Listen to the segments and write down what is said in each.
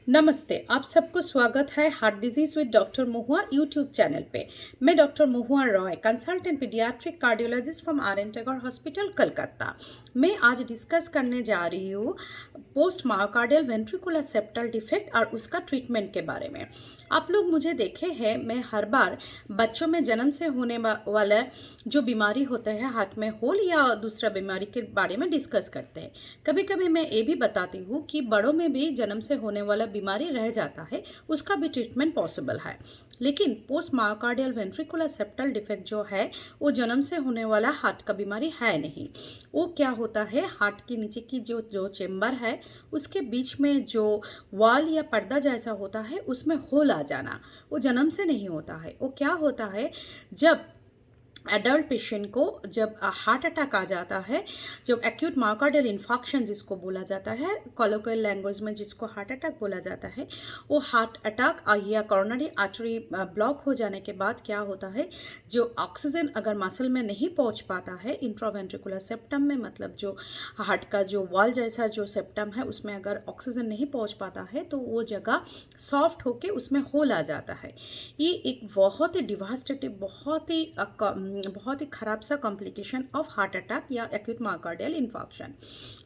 नमस्ते, आप सबको स्वागत है heart disease with doctor Mahua YouTube channel पे। मैं doctor Mahua Roy, consultant paediatric cardiologist from RN. Tagore hospital, Calcutta. मैं आज डिस्कस करने जा रही हूँ post myocardial ventricular septal defect और उसका ट्रीटमेंट के बारे में। आप लोग मुझे देखे हैं, मैं हर बार बच्चों में जन्म से होने वाला जो बीमारी होता है, हाथ में होल या दूसरा बीमारी के बारे में डिस्कस करते हैं। कभी कभी मैं ये भी बताती हूँ कि बड़ों में भी जन्म से होने वाला बीमारी रह जाता है, उसका भी ट्रीटमेंट पॉसिबल है। लेकिन post myocardial ventricular septal defect जो है वो जन्म से होने वाला हार्ट का बीमारी है नहीं। वो क्या होता है, हार्ट के नीचे की जो जो चेम्बर है उसके बीच में जो वाल या पर्दा जैसा होता है उसमें होल आ जाना, वो जन्म से नहीं होता है। वो क्या होता है, जब एडल्ट पेशेंट को जब हार्ट अटैक आ जाता है, जब एक्यूट मायोकार्डियल इन्फार्क्शन जिसको बोला जाता है, कॉलोकियल लैंग्वेज में जिसको हार्ट अटैक बोला जाता है, वो हार्ट अटैक या कोरोनरी आर्टरी ब्लॉक हो जाने के बाद क्या होता है, जो ऑक्सीजन अगर मसल में नहीं पहुंच पाता है इंट्रावेंट्रिकुलर सेप्टम में, मतलब जो हार्ट का जो वॉल जैसा जो सेप्टम है उसमें अगर ऑक्सीजन नहीं पहुंच पाता है तो वो जगह सॉफ्ट होके उसमें होल आ जाता है। ये एक बहुत ही डिवास्टेटिव, बहुत ही ख़राब सा कॉम्प्लिकेशन ऑफ हार्ट अटैक या एक्यूट मायोकार्डियल इन्फार्क्शन।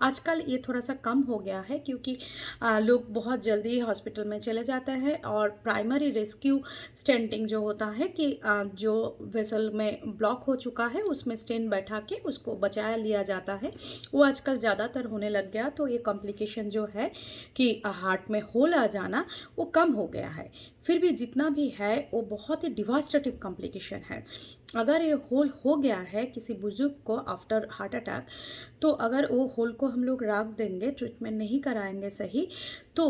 आजकल ये थोड़ा सा कम हो गया है क्योंकि लोग बहुत जल्दी हॉस्पिटल में चले जाते हैं और प्राइमरी रेस्क्यू स्टेंटिंग जो होता है कि जो वेसल में ब्लॉक हो चुका है उसमें स्टेंट बैठा के उसको बचाया लिया जाता है, वो आजकल ज़्यादातर होने लग गया। तो ये कॉम्प्लिकेशन जो है कि हार्ट में होल आ जाना वो कम हो गया है। फिर भी जितना भी है वो बहुत ही डिवास्टेटिव कॉम्प्लिकेशन है। अगर ये होल हो गया है किसी बुजुर्ग को आफ्टर हार्ट अटैक, तो अगर वो होल को हम लोग रख देंगे, ट्रीटमेंट नहीं कराएंगे सही, तो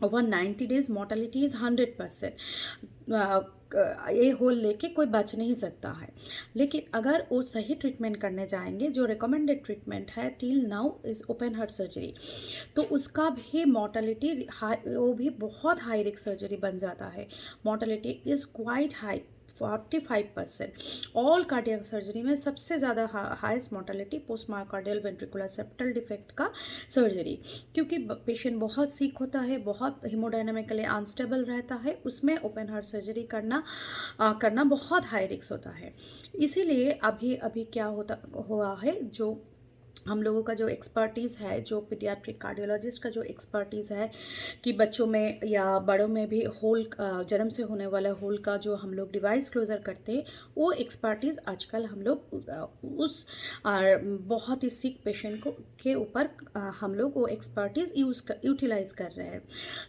ओवर 90 डेज मोर्टेलिटी इज़ 100%। ये होल लेके कोई बच नहीं सकता है। लेकिन अगर वो सही ट्रीटमेंट करने जाएंगे, जो रिकमेंडेड ट्रीटमेंट है till now is open heart surgery, तो उसका भी मोर्टेलिटी वो भी बहुत हाई रिस्क सर्जरी बन जाता है। Mortality is quite high, 45%। All cardiac surgery में सबसे ज़्यादा highest mortality post myocardial ventricular septal defect का सर्जरी, क्योंकि पेशेंट बहुत सीक होता है, बहुत हिमोडायनामिकली अनस्टेबल रहता है, उसमें ओपन हार्ट सर्जरी करना बहुत हाई रिस्क होता है। इसीलिए अभी अभी क्या होता हुआ है, जो हम लोगों का जो एक्सपर्टीज़ है, जो पीडियाट्रिक कार्डियोलॉजिस्ट का जो एक्सपर्टीज़ है कि बच्चों में या बड़ों में भी होल, जन्म से होने वाला होल का जो हम लोग डिवाइस क्लोजर करते हैं, वो एक्सपर्टीज़ आजकल हम लोग उस बहुत ही सिक पेशेंट को के ऊपर हम लोग वो एक्सपर्टीज़ यूटिलाइज़ कर रहे हैं।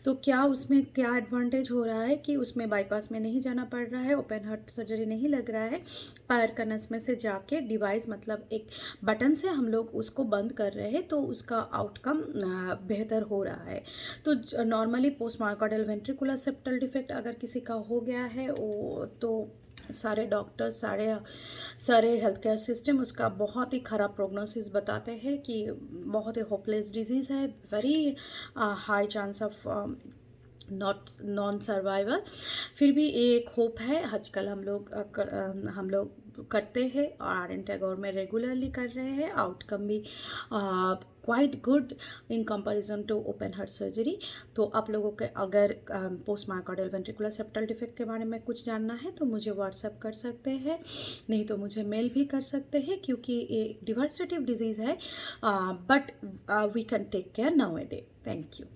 तो क्या उसमें क्या एडवांटेज हो रहा है कि उसमें बाईपास में नहीं जाना पड़ रहा है, ओपन हार्ट सर्जरी नहीं लग रहा है, पैर का नस में से जाके डिवाइस मतलब एक बटन से हम लोग उसको बंद कर रहे हैं, तो उसका आउटकम बेहतर हो रहा है। तो normally post myocardial ventricular septal defect अगर किसी का हो गया है, वो तो सारे डॉक्टर्स, सारे हेल्थ केयर सिस्टम उसका बहुत ही ख़राब प्रोग्नोसिस बताते हैं कि बहुत ही होपलेस डिजीज़ है, very high chance of non survival. फिर भी एक होप है, आजकल हम लोग करते हैं और आर.एन. टैगोर में रेगुलरली कर रहे हैं, आउटकम भी quite good in comparison to open heart surgery. तो आप लोगों के अगर post myocardial ventricular septal defect के बारे में कुछ जानना है तो मुझे व्हाट्सएप कर सकते हैं, नहीं तो मुझे मेल भी कर सकते हैं, क्योंकि ये डिवर्सिटिव डिजीज़ है, but we can take care nowadays. Thank you.